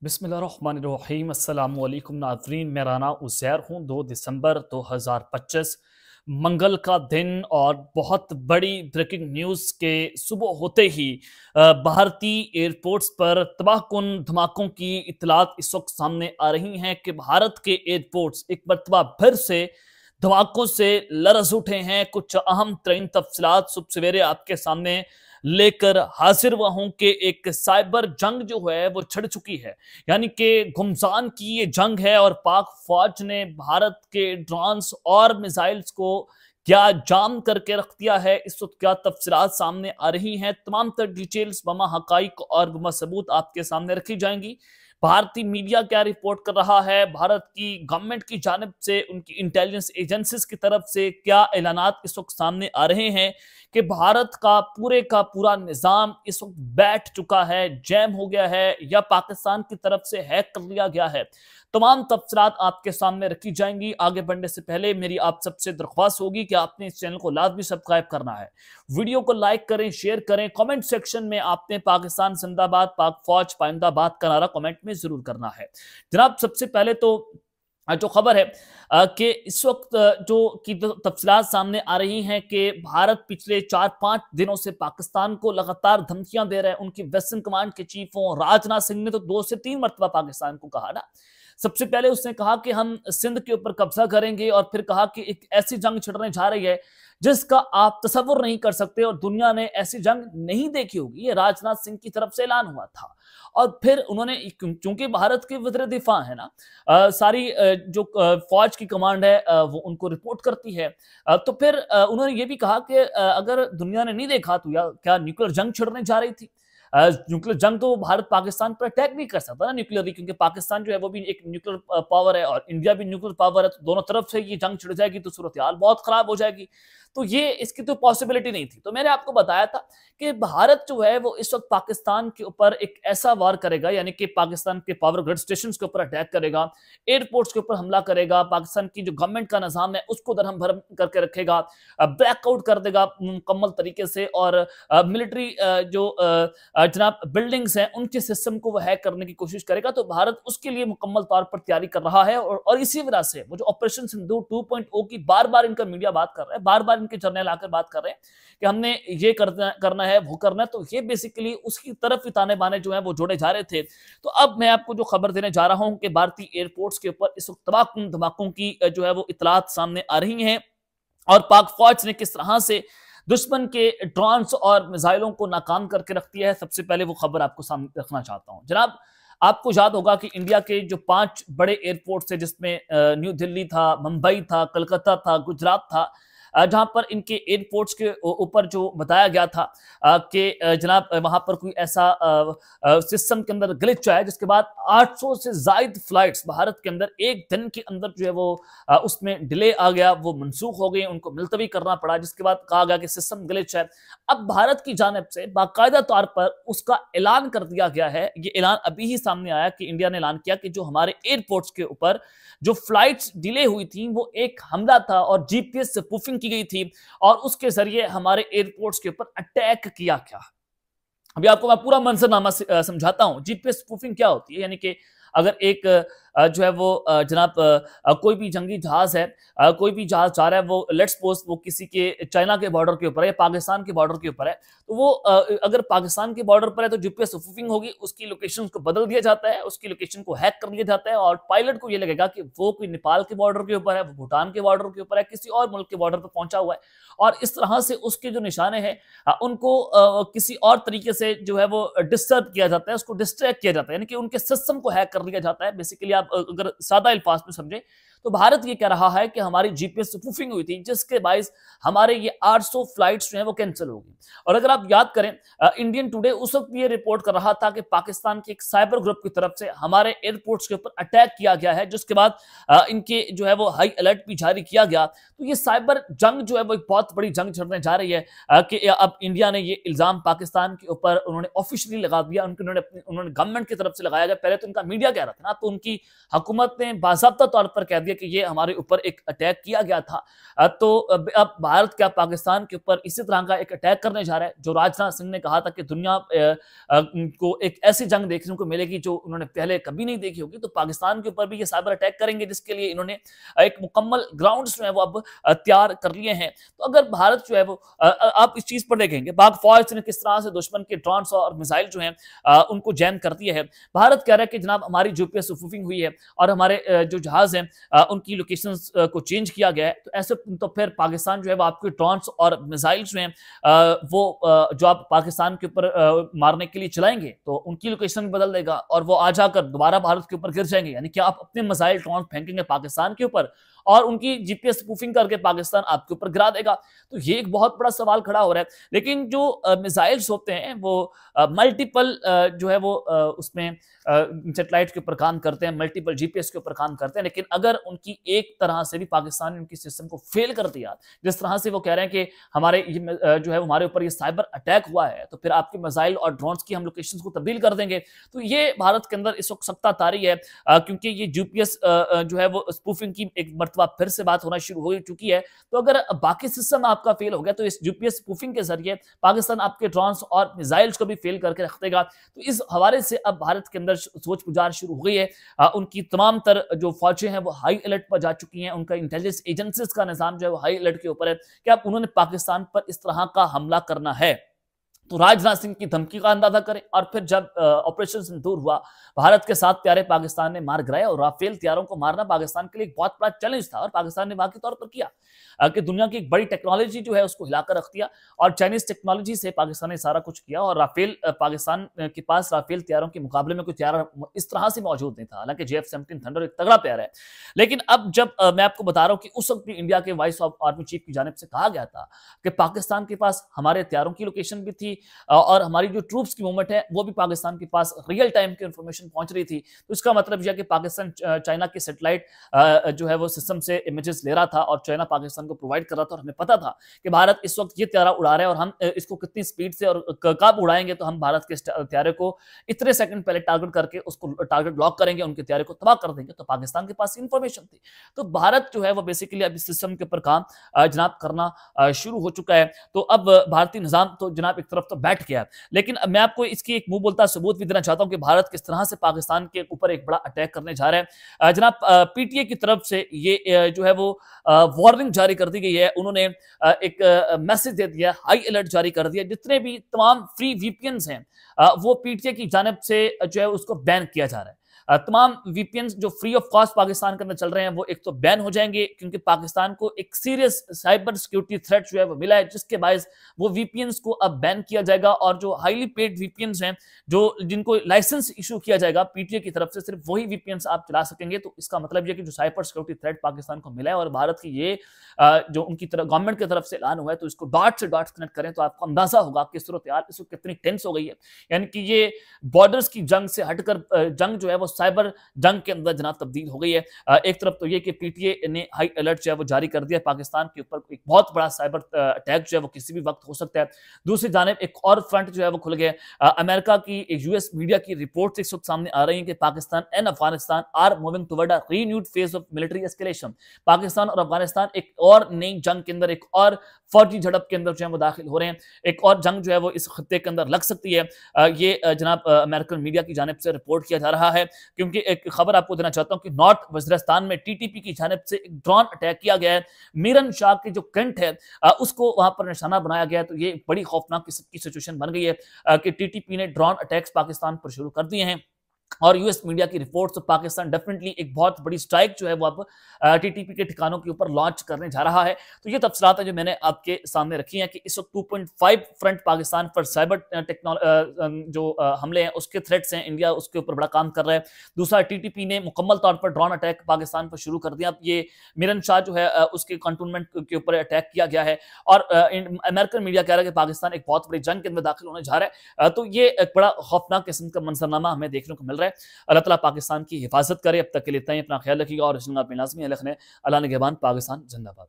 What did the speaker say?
बिस्मिल्लाहिर्रहमानिर्रहीम अस्सलाम वालेकुम नाज़रीन, मेरा नाम उज़ैर हूँ। 2 दिसंबर 2025 मंगल का दिन और बहुत बड़ी ब्रेकिंग न्यूज़ के सुबह होते ही भारतीय एयरपोर्ट्स पर तबाहकुन धमाकों की इतलात इस वक्त सामने आ रही हैं कि भारत के एयरपोर्ट्स एक मरतबा फिर से धमाकों से लरज़ उठे हैं। कुछ अहम तरीन तफसीलात सुबह सवेरे आपके सामने लेकर हाजिर हुआ हूं कि एक साइबर जंग जो है वो छिड़ चुकी है, यानी कि घुमसान की ये जंग है और पाक फौज ने भारत के ड्रोन्स और मिसाइल्स को क्या जाम करके रख दिया है। इस वक्त क्या तफसीलात सामने आ रही हैं, तमाम तर डिटेल्स बमा हकाइक और बमा सबूत आपके सामने रखी जाएंगी। भारतीय मीडिया क्या रिपोर्ट कर रहा है, भारत की गवर्नमेंट की जानिब से उनकी इंटेलिजेंस एजेंसीज की तरफ से क्या ऐलानात इस वक्त सामने आ रहे हैं कि भारत का पूरा निज़ाम इस वक्त बैठ चुका है, जैम हो गया है या पाकिस्तान की तरफ से हैक कर लिया गया है। तमाम तफसीलात आपके सामने रखी जाएंगी। आगे बढ़ने से पहले मेरी आप सबसे दरख्वास्त होगी कि आपने इस चैनल को लाजमी सब्सक्राइब करना है, वीडियो को लाइक करें, शेयर करें, कमेंट सेक्शन में आपने पाकिस्तान जिंदाबाद, पाक फौज पाइंदाबाद का नारा कमेंट में जरूर करना है। जनाब, सबसे पहले तो जो खबर है कि इस वक्त जो की तफसीलात सामने आ रही हैं कि भारत पिछले 4-5 दिनों से पाकिस्तान को लगातार धमकियां दे रहा है। उनकी वेस्टर्न कमांड के चीफों राजनाथ सिंह ने तो 2 से 3 मरतबा पाकिस्तान को कहा ना। सबसे पहले उसने कहा कि हम सिंध के ऊपर कब्जा करेंगे और फिर कहा कि एक ऐसी जंग छिड़ने जा रही है जिसका आप तसव्वुर नहीं कर सकते और दुनिया ने ऐसी जंग नहीं देखी होगी। ये राजनाथ सिंह की तरफ से ऐलान हुआ था। और फिर उन्होंने, क्योंकि भारत के वज़ीर दिफा है ना, सारी जो फौज की कमांड है वो उनको रिपोर्ट करती है। तो फिर उन्होंने ये भी कहा कि अगर दुनिया ने नहीं देखा तो या क्या न्यूक्लियर जंग छिड़ने जा रही थी। न्यूक्लियर जंग तो भारत पाकिस्तान पर अटैक नहीं कर सकता ना न्यूक्लियरली, क्योंकि पाकिस्तान जो है वो भी एक न्यूक्लियर पावर है और इंडिया भी न्यूक्लियर पावर है। तो दोनों तरफ से ये जंग छिड़ जाएगी तो सूरत हाल बहुत खराब हो जाएगी। तो ये इसकी तो पॉसिबिलिटी नहीं थी। तो मैंने आपको बताया था कि भारत जो है वो इस वक्त पाकिस्तान के ऊपर एक ऐसा वार करेगा, यानी कि पाकिस्तान के पावर ग्रिड स्टेशन के ऊपर अटैक करेगा, एयरपोर्ट्स के ऊपर हमला करेगा, पाकिस्तान की जो गवर्नमेंट का निजाम है उसको दरहम भरम करके रखेगा, ब्लैकआउट कर देगा मुकम्मल तरीके से, और मिलिट्री जो जनाब बिल्डिंग्स हैं उनके सिस्टम को वो हैक करने की कोशिश करेगा। तो भारत उसके लिए मुकम्मल तौर पर तैयारी कर रहा है और इसी वजह से वो जो ऑपरेशन सिंदूर 2.0 की बार बार इनका मीडिया बात कर रहा है, बार बार इनके जर्नल आकर बात कर रहे हैं कि हमने ये करना है, वो करना है। तो ये बेसिकली उसकी तरफ ही ताने बाने जो है वो जोड़े जा रहे थे। तो अब मैं आपको जो खबर देने जा रहा हूं कि भारतीय एयरपोर्ट्स के ऊपर इस वक्त तबाहकुन धमाकों की जो है वो इतलात सामने आ रही हैं और पाक फौज ने किस तरह से दुश्मन के ड्रोन्स और मिसाइलों को नाकाम करके रख दिया है। सबसे पहले वो खबर आपको सामने रखना चाहता हूं। जनाब, आपको याद होगा कि इंडिया के जो 5 बड़े एयरपोर्ट थे, जिसमें न्यू दिल्ली था, मुंबई था, कलकत्ता था, गुजरात था, जहां पर इनके एयरपोर्ट्स के ऊपर जो बताया गया था कि जनाब वहां पर कोई ऐसा सिस्टम के अंदर ग्लिच आया जिसके बाद 800 से ज्यादा फ्लाइट्स भारत के अंदर एक दिन के अंदर जो है वो उसमें डिले आ गया, वो मनसूख हो गई, उनको मुलतवी करना पड़ा, जिसके बाद कहा गया कि सिस्टम ग्लिच है। अब भारत की जानिब से बाकायदा तौर पर उसका ऐलान कर दिया गया है। ये ऐलान अभी ही सामने आया कि इंडिया ने ऐलान किया कि जो हमारे एयरपोर्ट्स के ऊपर जो फ्लाइट्स डिले हुई थी वो एक हमला था और जीपीएस से स्पूफिंग की गई थी और उसके जरिए हमारे एयरपोर्ट्स के ऊपर अटैक किया गया। अभी आपको मैं पूरा मंजरनामा समझाता हूं। जीपीएस स्पूफिंग क्या होती है, यानी कि अगर एक जो है वो जनाब कोई भी जंगी जहाज है, कोई भी जहाज जा रहा है, वो लेट्स सपोज वो किसी के चाइना के बॉर्डर के ऊपर है या पाकिस्तान के बॉर्डर के ऊपर है, तो वो अगर पाकिस्तान के बॉर्डर पर है तो जीपीएस स्पूफिंग होगी, उसकी लोकेशन को बदल दिया जाता है, उसकी लोकेशन को हैक कर लिया जाता है और पायलट को ये लगेगा कि वो कोई नेपाल के बॉर्डर के ऊपर है, वो भूटान के बॉर्डर के ऊपर है, किसी और मुल्क के बॉर्डर पर पहुंचा हुआ है, और इस तरह से उसके जो निशाने हैं उनको किसी और तरीके से जो है वो डिस्टर्ब किया जाता है, उसको डिस्ट्रैक्ट किया जाता है, यानी कि उनके सिस्टम को हैक कर लिया जाता है। बेसिकली आप अगर सादा अल्फाज में समझे तो भारत ये कह रहा है कि हमारी जीपीएस स्पूफिंग हुई थी जिसके बाइस हमारे ये 800 फ्लाइट्स जो है वो कैंसिल होगी। और अगर आप याद करें, इंडियन टुडे उस वक्त ये रिपोर्ट कर रहा था कि पाकिस्तान के एक साइबर ग्रुप की तरफ से हमारे एयरपोर्ट्स के ऊपर अटैक किया गया है, जिसके बाद इनके जो है वो हाई अलर्ट भी जारी किया गया। तो ये साइबर जंग जो है वो एक बहुत बड़ी जंग छिड़ने जा रही है कि अब इंडिया ने ये इल्जाम पाकिस्तान के ऊपर उन्होंने ऑफिशियली लगा दिया, उन्होंने गवर्नमेंट की तरफ से लगाया गया। पहले तो उनका मीडिया कह रहा था ना, तो उनकी हुकूमत ने बाज़ाब्ता तौर पर कह दिया कि ये हमारे ऊपर एक अटैक किया गया था। तो अब भारत क्या पाकिस्तान के ऊपर इसी तरह का एक अटैक करने जा रहा है? जो राजनाथ सिंह ने कहा था कि दुनिया को एक ऐसी जंग देखने को मिलेगी जो उन्होंने पहले कभी नहीं देखी होगी, तो पाकिस्तान के ऊपर भी ये साइबर अटैक करेंगे, जिसके लिए इन्होंने एक मुकम्मल ग्राउंड्स जो है वो अब तैयार कर लिए हैं। तो अगर भारत जो है वो आप इस चीज़ पर देखेंगे पाक फौज ने किस तरह से दुश्मन के ड्रोन्स और मिसाइल जो हैं उनको जैम कर दिया है। भारत कह रहा है कि जनाब हमारी जीपीएस स्पूफिंग हुई है और हमारे जो जहाज हैं उनकी लोकेशंस को चेंज किया गया है। तो ऐसे तो फिर पाकिस्तान जो है वो आपके ड्रोन्स और मिसाइल जो हैं जो आप पाकिस्तान के ऊपर मारने के लिए चलाएंगे तो उनकी लोकेशन बदल देगा और वो आ जाकर दोबारा भारत के ऊपर गिर जाएंगे। यानी कि आप अपने मिसाइल ड्रोन फेंकेंगे पाकिस्तान के ऊपर और उनकी जीपीएस स्पूफिंग करके पाकिस्तान आपके ऊपर गिरा देगा। तो ये एक बहुत बड़ा सवाल खड़ा हो रहा है। लेकिन जो मिसाइल्स होते हैं वो मल्टीपल जो है वो उसमें सैटेलाइट के ऊपर काम करते हैं, मल्टीपल जीपीएस के ऊपर काम करते हैं। लेकिन अगर उनकी एक तरह से भी पाकिस्तान ने उनकी सिस्टम को फेल कर दिया, जिस तरह से वो कह रहे हैं कि हमारे ये जो है हमारे ऊपर ये साइबर अटैक हुआ है, तो फिर आपके मिसाइल और ड्रोन्स की हम लोकेशंस को तब्दील कर देंगे। तो ये भारत के अंदर इस वक्त सख्ता तारी है क्योंकि ये जीपीएस जो है वो स्पूफिंग की एक मरतबा फिर से बात होना शुरू हो चुकी है। तो अगर बाकी सिस्टम आपका फेल हो गया तो इस जीपीएस स्पूफिंग के जरिए पाकिस्तान आपके ड्रोन्स और मिसाइल्स को भी फेल करके रख देगा। तो इस हवाले से अब भारत के अंदर सोच गुजार शुरू हो गई है। उनकी तमाम तर जो फौजें हैं वो हाई अलर्ट पर जा चुकी हैं। उनका इंटेलिजेंस एजेंसीज का निजाम जो है वो हाई अलर्ट के ऊपर है कि अब उन्होंने पाकिस्तान पर इस तरह का हमला करना है। तो राजनाथ सिंह की धमकी का अंदाजा करें और फिर जब ऑपरेशन सिंदूर हुआ, भारत के 7 त्यारे पाकिस्तान ने मार गिराए और राफेल हथियारों को मारना पाकिस्तान के लिए एक बहुत बड़ा चैलेंज था और पाकिस्तान ने वाकई तौर पर किया कि दुनिया की एक बड़ी टेक्नोलॉजी जो है उसको हिलाकर रख दिया और चाइनीज टेक्नोलॉजी से पाकिस्तान ने सारा कुछ किया और राफेल पाकिस्तान के पास राफेल हथियारों के मुकाबले में कोई हथियार इस तरह से मौजूद नहीं था। हालांकि JF-17 थंडर एक तगड़ा प्यार है, लेकिन अब जब मैं आपको बता रहा हूं कि उस वक्त भी इंडिया के वाइस ऑफ आर्मी चीफ की जानिब से कहा गया था कि पाकिस्तान के पास हमारे हथियारों की लोकेशन भी थी और हमारी जो ट्रूप्स की मूवमेंट है वो भी पाकिस्तान के पास रियल टाइम की इंफॉर्मेशन पहुंच रही थी। तो इसका मतलब यह कि पाकिस्तान चाइना के सैटेलाइट जो है वो सिस्टम से इमेजेस ले रहा था और चाइना पाकिस्तान को प्रोवाइड कर रहा था और हमें पता था कि भारत इस वक्त ये त्यारा उड़ा रहा है और हम इसको कितनी स्पीड से और कब उड़ाएंगे तो हम भारत के त्यारे को इतने सेकंड पहले टारगेट करके उसको टारगेट लॉक करेंगे, उनके त्यारे को तबाह कर देंगे। तो पाकिस्तान के पास इंफॉर्मेशन थी। तो भारत जो है वो बेसिकली अब इस सिस्टम के ऊपर काम जनाब करना शुरू हो चुका है। तो अब भारतीय निजाम तो जनाब एक तरफ तो बैठ गया, लेकिन मैं आपको इसकी एक मुंह बोलता सबूत भी देना चाहता हूं कि भारत किस तरह से पाकिस्तान के ऊपर एक बड़ा अटैक करने जा रहा है। जनाब पीटीए की तरफ से ये जो है वो वार्निंग जारी कर दी गई है। उन्होंने एक मैसेज दे दिया, हाई अलर्ट जारी कर दिया। जितने भी तमाम फ्री वीपीएन्स हैं वो पीटीए की जानिब से जो है उसको बैन किया जा रहा है। तमाम वीपीएन्स जो फ्री ऑफ कॉस्ट पाकिस्तान के अंदर चल रहे हैं वो एक तो बैन हो जाएंगे क्योंकि पाकिस्तान को एक सीरियस साइबर सिक्योरिटी थ्रेट जो है वो मिला है, जिसके बायस वो वीपीएन्स को अब बैन किया जाएगा और जो हाईली पेड वीपीएन्स हैं जो जिनको लाइसेंस इशू किया जाएगा पीटीए की तरफ से, सिर्फ वही वीपीएन्स आप चला सकेंगे। तो इसका मतलब यह कि जो साइबर सिक्योरिटी थ्रेट पाकिस्तान को मिला है और भारत की ये जो उनकी तरफ गवर्नमेंट की तरफ से ऐलान हुआ है तो इसको डॉट से डॉट कनेक्ट करें तो आपको अंदाजा होगा कि सूरत हाल इस वक्त कितनी टेंस हो गई है। यानी कि ये बॉर्डर्स की जंग से हटकर जंग जो है वो साइबर जंग के अंदर जनाब तब्दील हो गई है। एक तरफ तो ये कि पीटीए ने हाई अलर्ट जो है वो जारी कर दिया, पाकिस्तान के ऊपर एक बहुत बड़ा साइबर अटैक जो है वो किसी भी वक्त हो सकता है। दूसरी जानिब एक और फ्रंट जो है वो खुल गया। अमेरिका की यूएस मीडिया की रिपोर्ट इस वक्त सामने आ रही है कि Pakistan and Afghanistan are moving toward a renewed phase of military escalation. Pakistan और अफगानिस्तान एक और नई जंग के अंदर, एक और फौजी झड़प के अंदर जो है वो दाखिल हो रहे हैं। एक और जंग जो है वो इस खत्ते के अंदर लग सकती है। ये जनाब अमेरिकन मीडिया की जानिब से रिपोर्ट किया जा रहा है क्योंकि एक खबर आपको देना चाहता हूं कि नॉर्थ वजीरिस्तान में टीटीपी की जानिब से एक ड्रोन अटैक किया गया है। मीरन शाह की जो कैंट है उसको वहां पर निशाना बनाया गया है। तो ये बड़ी खौफनाक किस्म की सिचुएशन बन गई है कि टीटीपी ने ड्रोन अटैक्स पाकिस्तान पर शुरू कर दिए हैं और यूएस मीडिया की रिपोर्ट तो पाकिस्तान डेफिनेटली एक बहुत बड़ी स्ट्राइक जो है वो अब टीटीपी के ठिकानों के ऊपर लॉन्च करने जा रहा है। तो ये तफसीलात है जो मैंने आपके सामने रखी हैं कि इस वक्त 2.5 फ्रंट पाकिस्तान पर साइबर जो हमले हैं उसके थ्रेट्स हैं, इंडिया उसके ऊपर बड़ा काम कर रहा है। दूसरा, टीटीपी ने मुकम्मल तौर पर ड्रोन अटैक पाकिस्तान पर शुरू कर दिया। अब ये मीरन शाह जो है उसके कंटोनमेंट के ऊपर अटैक किया गया है और अमेरिकन मीडिया कह रहा है कि पाकिस्तान एक बहुत बड़ी जंग के अंदर दाखिल होने जा रहा है। तो ये एक बड़ा खौफनाक किस्म का मंजरनामा हमें देखने को मिल रहा है। अल्लाह ताला पाकिस्तान की हिफाजत करे। अब तक के लिए इतना ही, अपना ख्याल रखिएगा और आप लाजमी लिखने अल्लाह निगहबान, पाकिस्तान जिंदाबाद।